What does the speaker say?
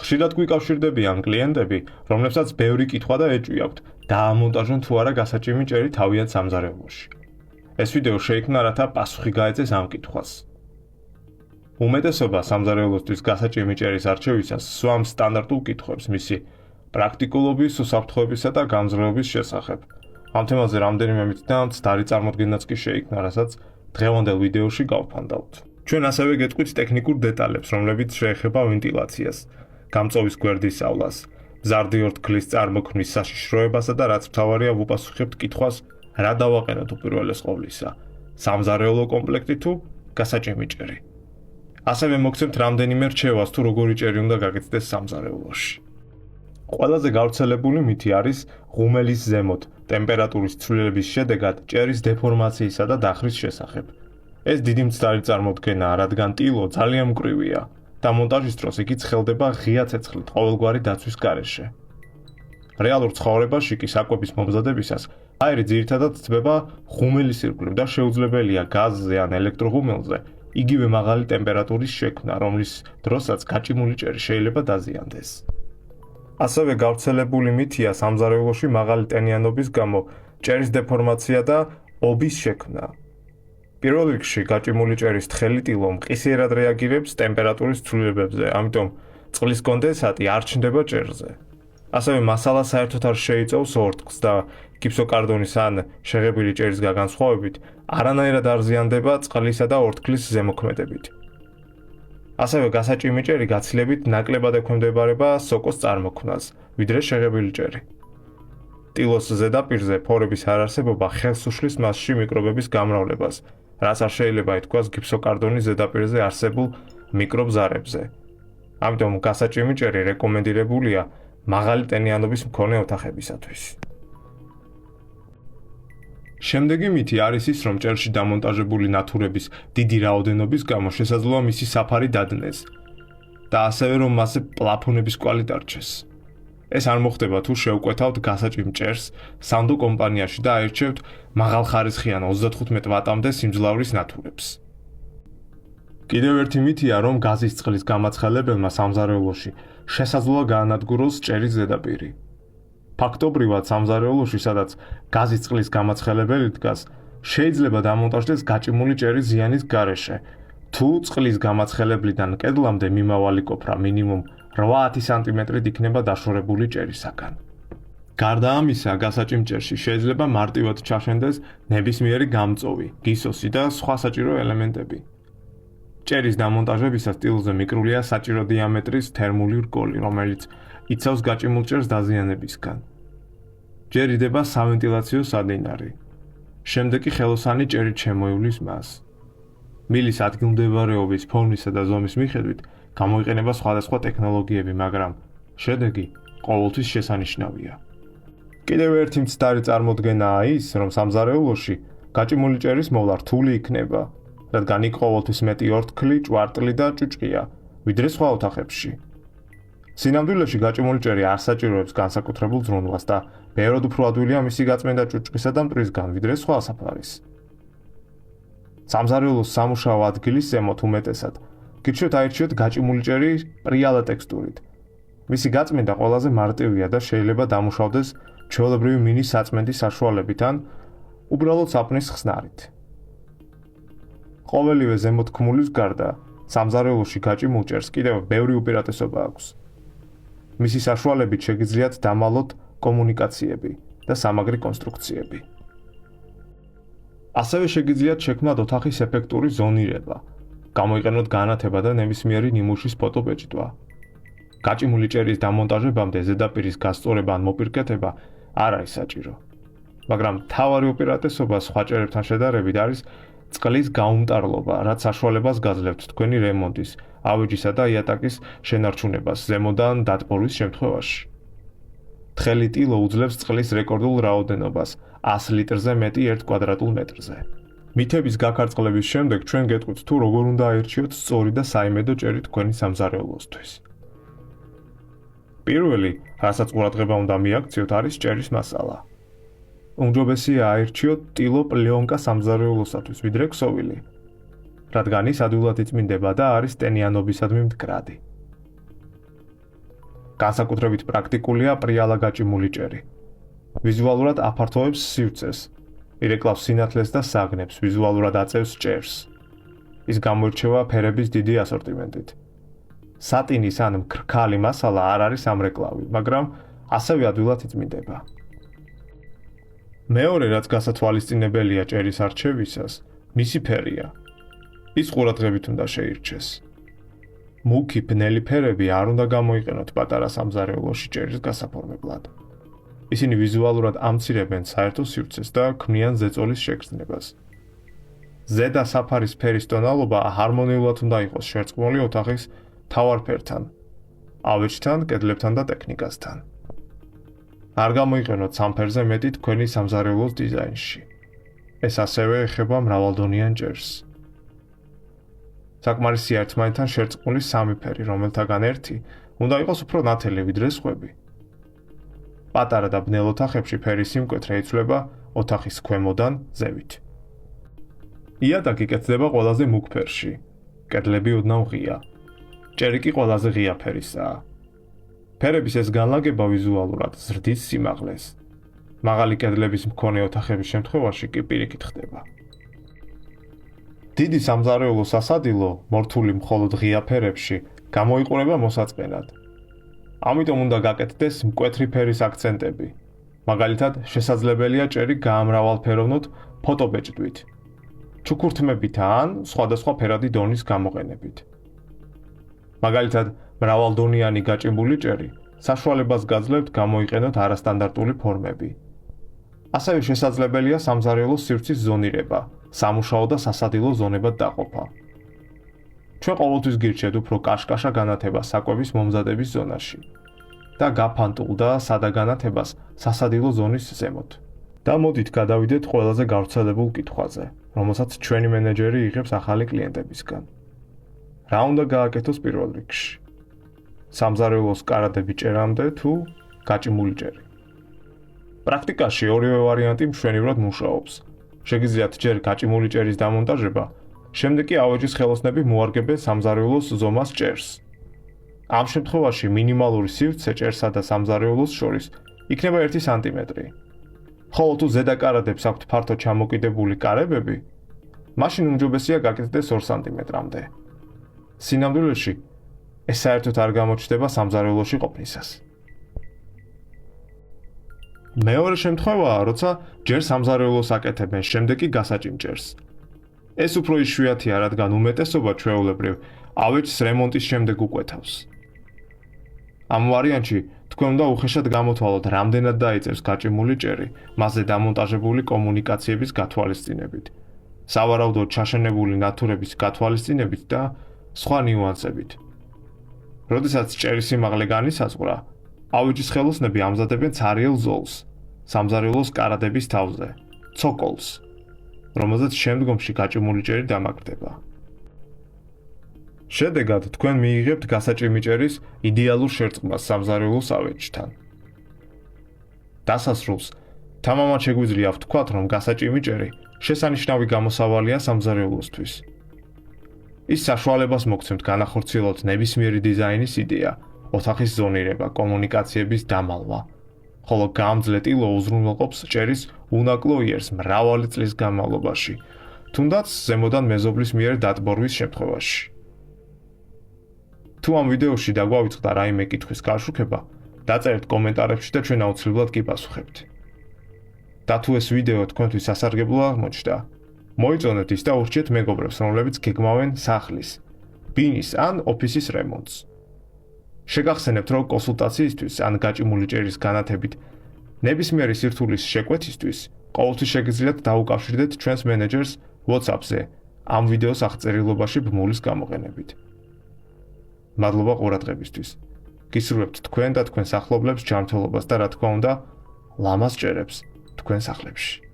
ხშირად გვიკავშირდებიან კლიენტები, რომლებსაც ბევრი კითხვა და ეჭვი აქვთ, დაამონტაჟონ თუ არა გასაჭიმი ჭერი თავიანთ სამზარეულოში. ეს ვიდეო შეიქმნა, რათა პასუხი გაეცეს ამ კითხვას. უმეტესობა სამზარეულოსთვის გასაჭიმი ჭერის არჩევისას სვამს სტანდარტულ კითხვებს მისი პრაქტიკულობის, უსაფრთხოებისა და გამძლეობის შესახებ. ამ თემაზე რამდენიმე მითხრა მცდარი წარმოდგენაც კი შეიქმნა, რასაც დღევანდელ ვიდეოში გავფანდავთ. ჩვენ ასევე გეტყვით ტექნიკურ დეტალებს, რომლებიც შეეხება ვენტილაციას, გამწოვის გვერდის სწავლას, მზარდი ორთქლის წარმოქმნის საშიშროებასა და რაც მთავარია ვუპასუხებთ კითხვას, რა დავაყენოთ უპირველეს ყოვლისა, სამზარეულო კომპლექტი თუ გასაჭიმი ჭერი. ასევე მოგცემთ რამდენიმე რჩევას თუ როგორი ჭერი უნდა გაგეცდეს სამზარეულოში. ყველაზე გავრცელებული მითი არის ღუმელის ზემოთ ტემპერატურის ცვლილების შედეგად ჭერის დეფორმაციისა და დახრის შესახებ. ეს დიდი მცდარი წარმოდგენაა, რადგან ტილო ძალიან მკვრივია და მონტაჟის დროს იგი ცხელდება ღია ცეცხლით ყოველგვარი დაცვის გარეშე. რეალურ ცხოვრებაში კი საკვების მომზადებისას აირი ძირითადად თბება ღუმელის ირგვლივ და შეუძლებელია გაზზე ან ელექტროღუმელზე იგივე მაღალი ტემპერატურის შექმნა, რომლის დროსაც გაჭიმული ჭერი შეიძლება დაზიანდეს. ასევე გავრცელებული მითია სამზარეულოში მაღალი ტენიანობის გამო ჭერის დეფორმაცია და ობის შექმნა. პირველ რიგში გაჭიმული ჭერის თხელი ტილო მყისიერად რეაგირებს ტემპერატურის ცვლილებებზე, ამიტომ წყლის კონდენსატი არ ჩნდება ჭერზე. ასევე მასალა საერთოდ არ შეიწევს ორთქლს და გიფსოკარდონის ან შეღებილი ჭერის განსხვავებით არანაირად არ ზიანდება წყლისა და ორთქლის ზემოქმედებით. ასევე გასაჭიმი ჭერი გაცილებით ნაკლებად ექვემდებარება სოკოს წარმოქმნას, ვიდრე შეღებილი ჭერი. ტილოს ზედაპირზე ფორების არარსებობა ხელს უშლის მასში მიკრობების გამრავლებას, რაც არ შეიძლება ითქვას გიფსოკარდონის ზედაპირზე არსებულ მიკრობზარებზე. ამიტომ გასაჭიმი ჭერი რეკომენდირებულია მაღალი ტენიანობის მქონე ოთახებისათვის. შემდეგი მითი არის ის, რომ ჭერში დამონტაჟებული ნათურების დიდი რაოდენობის გამო შესაძლოა მისი საფარი დადნეს და ასევე რომ მასზე პლაფონების კვალი დარჩეს. ეს არ მოხდება თუ შევკვეთავთ გასაჭიმ ჭერს სანდო კომპანიაში და აირჩევთ მაღალხარისხიან 35 ვატამდე სიმძლავრის ნათურებს. კიდევ ერთი მითია, რომ გაზის წყლის გამაცხელებელმა სამზარეულოში შესაძლოა გაანადგუროს ჭერის ზედაპირი. ფაქტობრივად სამზარეულოში, სადაც გაზის წყლის გამაცხელებელი დგას, შეიძლება დამონტაჟდეს გაჭიმული ჭერის ზიანის გარეშე, თუ წყლის გამაცხელებლიდან კედლამდე მიმავალი კოფრა მინიმუმ 8 სანტიმეტრით იქნება დაშორებული ჭერისაგან. გარდა ამისა, გასაჭიმ ჭერში შეიძლება მარტივად ჩაშენდეს ნებისმიერი გამწოვი, გისოსი და სხვა საჭირო ელემენტები. ჭერის დამონტაჟებისას ტილზე მიკრულია საჭირო დიამეტრის თერმული რგოლი, რომელიც იცავს გაჭიმულ ჭერს დაზიანებისგან. ჯერ იდება სავენტილაციო სადინარი. შემდეგ კი ხელოსანი ჭერით შემოივლის მას. მილის ადგილმდებარეობის, ფორმისა და ზომის მიხედვით გამოიყენება სხვადასხვა ტექნოლოგიები, მაგრამ შედეგი ყოველთვის შესანიშნავია. კიდევ ერთი მცდარი წარმოდგენაა ის, რომ სამზარეულოში გაჭიმული ჭერის მოვლა რთული იქნება, რადგან იქ ყოველთვის მეტი ორთქლი, ჭვარტლი და ჭუჭყია, ვიდრე სხვა ოთახებში. სინამდვილეში გაჭიმული ჭერი არ საჭიროებს განსაკუთრებულ ზრუნვას და ბევრად უფრო ადვილია მისი გაწმენდა ჭუჭყისა და მტვრისგან, ვიდრე სხვა საფარის. სამზარეულოს სამუშაო ადგილის ზემოთ უმეტესად გირჩევთ აირჩიოთ გაჭიმული ჭერი პრიალა ტექსტურით. მისი გაწმენდა ყველაზე მარტივია და შეიძლება დამუშავდეს ჩვეულებრივი მინის საწმენდის საშუალებით ან უბრალოდ საპნის ხსნარით. ყოველივე ზემოთქმულის გარდა სამზარეულოში გაჭიმულ ჭერს კიდევ ბევრი უპირატესობა აქვს. მისი საშუალებით შეგიძლიათ დამალოთ კომუნიკაციები და სამაგრი კონსტრუქციები. ასევე შეგიძლიათ შექმნათ ოთახის ეფექტური ზონირება, გამოიყენოთ განათება და ნებისმიერი ნიმუშის ფოტობეჭდვა. გაჭიმული ჭერის დამონტაჟებამდე ზედაპირის გასწორება ან მოპირკეთება არ არის საჭირო. მაგრამ მთავარი უპირატესობა სხვა ჭერებთან შედარებით არის წყლის გაუმტარლობა, რაც საშუალებას გაძლევთ თქვენი რემონტის, ავეჯისა და იატაკის შენარჩუნებას ზემოდან დატბორვის შემთხვევაში. თხელი ტილო უძლებს წყლის რეკორდულ რაოდენობას 100 ლიტრზე მეტი 1 კვადრატულ მეტრზე. მითების გაქარწყლების შემდეგ ჩვენ გეტყვით თუ როგორ უნდა აირჩიოთ სწორი და საიმედო ჭერი თქვენი სამზარეულოსთვის. პირველი, რასაც ყურადღება უნდა მიაქციოთ, არის ჭერის მასალა. უმჯობესია აირჩიოთ ტილო პლეონკა სამზარეულოსათვის, ვიდრე ქსოვილი, რადგან ის ადვილად იწმინდება და არის ტენიანობისადმი მდგრადი. განსაკუთრებით პრაქტიკულია პრიალა გაჭიმული ჭერი. ვიზუალურად აფართოვებს სივრცეს, ირეკლავს სინათლეს და საგნებს, ვიზუალურად აწევს ჭერს. ის გამოირჩევა ფერების დიდი ასორტიმენტით. სატინის ან მქრქალი მასალა არ არის ამრეკლავი, მაგრამ ასევე ადვილად იწმინდება. მეორე, რაც გასათვალისწინებელია ჭერის არჩევისას, მისი ფერია. ის ყურადღებით უნდა შეირჩეს. მუქი ბნელი ფერები არ უნდა გამოიყენოთ პატარა სამზარეულოში ჭერის გასაფორმებლად. ისინი ვიზუალურად ამცირებენ საერთო სივრცეს და ქმნიან ზეწოლის შეგრძნებას. ზედა საფარის ფერის ტონალობა ჰარმონიულად უნდა იყოს შერწყმული ოთახის მთავარ ფერთან, ავეჯთან, კედლებთან და ტექნიკასთან. არ გამოიყენოთ სამ ფერზე მეტი თქვენი სამზარეულოს დიზაინში. ეს ასევე ეხება მრავალდონიან ჭერს. საკმარისია ერთმანეთთან შერწყმული სამი ფერი, რომელთაგან ერთი უნდა იყოს უფრო ნათელი ვიდრე სხვები. პატარა და ბნელ ოთახებში ფერის სიმკვეთრე იცვლება ოთახის ქვემოდან ზევით. იატაკი კეთდება ყველაზე მუქ ფერში, კედლები ოდნავ ღია. ჭერი კი ყველაზე ღია ფერისაა. ფერების ეს განლაგება ვიზუალურად ზრდის სიმაღლეს. მაღალი კედლების მქონე ოთახების შემთხვევაში კი პირიქით ხდება. დიდი სამზარეულო სასადილო, მორთული მხოლოდ ღია ფერებში, გამოიყურება მოსაწყენად. ამიტომ უნდა გაკეთდეს მკვეთრი ფერის აქცენტები. მაგალითად, შესაძლებელია ჭერი გაამრავალფეროვნოთ ფოტობეჭდვით, ჩუქურთმებით ან სხვადასხვა ფერადი დონის გამოყენებით. მაგალითად, მრავალდონიანი გაჭიმული ჭერი საშუალებას გაძლევთ გამოიყენოთ არასტანდარტული ფორმები. ასევე შესაძლებელია სამზარეულოს სივრცის ზონირება, სამუშაო და სასადილო ზონებად დაყოფა. ჩვენ ყოველთვის გირჩევთ უფრო კაშკაშა განათებას საკვების მომზადების ზონაში და გაფანტულ და სადა განათებას სასადილო ზონის ზემოთ. და მოდით გადავიდეთ ყველაზე გავრცელებულ კითხვაზე, რომელსაც ჩვენი მენეჯერი იღებს ახალი კლიენტებისგან. რა უნდა გააკეთოს პირველ რიგში? სამზარეულოს კარადები ჭერამდე თუ გაჭიმული ჭერი? პრაქტიკაში ორივე ვარიანტი მშვენივრად მუშაობს. შეგიძლიათ ჯერ გაჭიმული ჭერის დამონტაჟება, შემდეგ კი ავეჯის ხელოსნები მოარგებენ სამზარეულოს ზომას ჭერს. ამ შემთხვევაში მინიმალური სივრცე ჭერსა და სამზარეულოს შორის იქნება 1 სანტიმეტრი. ხოლო თუ ზედა კარადებს აქვთ ფართო ჩამოკიდებული კარებები, მაშინ უმჯობესია გაკეთდეს 2 სანტიმეტრამდე. სინამდვილეში ეს საერთოდ არ გამოჩნდება სამზარეულოში ყოფნისას. მეორე შემთხვევაა, როცა ჯერ სამზარეულოს აკეთებენ, შემდეგ კი გასაჭიმ ჭერს. ეს უფრო იშვიათია, რადგან უმეტესობა ჩვეულებრივ ავეჯს რემონტის შემდეგ უკვეთავს. ამ ვარიანტში თქვენ უნდა უხეშად გამოთვალოთ, რამდენად დაიწევს გაჭიმული ჭერი, მასზე დამონტაჟებული კომუნიკაციების გათვალისწინებით, სავარაუდოდ ჩაშენებული ნათურების გათვალისწინებით და სხვა ნიუანსებით. როდესაც ჭერის სიმაღლე განისაზღვრა, ავეჯის ხელოსნები ამზადებენ ცარიელ ზოლს, სამზარეულოს კარადების თავზე, ცოკოლს, რომელზეც შემდგომში გაჭიმული ჭერი დამაგრდება. შედეგად, თქვენ მიიღებთ გასაჭიმი ჭერის იდეალურ შერწყმას სამზარეულოს ავეჯთან. დასასრულს, თამამად შეგვიძლია ვთქვათ, რომ გასაჭიმი ჭერი შესანიშნავი გამოსავალია სამზარეულოსთვის. ის საშუალებას მოგცემთ განახორციელოთ ნებისმიერი დიზაინის იდეა, ოთახის ზონირება, კომუნიკაციების დამალვა, ხოლო გამძლე ტილო უზრუნველყოფს ჭერის უნაკლო იერს მრავალი წლის განმავლობაში, თუნდაც ზემოდან მეზობლის მიერ დატბორვის შემთხვევაში. თუ ამ ვიდეოში დაგვავიწყდა რაიმე კითხვის გაშუქება, დაწერეთ კომენტარებში და ჩვენ აუცილებლად კი პასუხებთ. და თუ ეს ვიდეო თქვენთვის სასარგებლო აღმოჩნდა, მოიწონეთ ის და ურჩიეთ მეგობრებს, რომლებიც გეგმავენ სახლის, ბინის ან ოფისის რემონტს. შეგახსენებთ, რომ კონსულტაციისთვის ან გაჭიმული ჭერის განათებით ნებისმიერი სირთულის შეკვეთისთვის ყოველთვის შეგიძლიათ დაუკავშირდეთ ჩვენს მენეჯერს WhatsApp-ზე ამ ვიდეოს აღწერილობაში ბმულის გამოყენებით. მადლობა ყურადღებისთვის. გისურვებთ თქვენ და თქვენს ახლობლებს ჯანმრთელობას და რა თქმა უნდა, ლამაზ ჭერებს თქვენ სახლებში.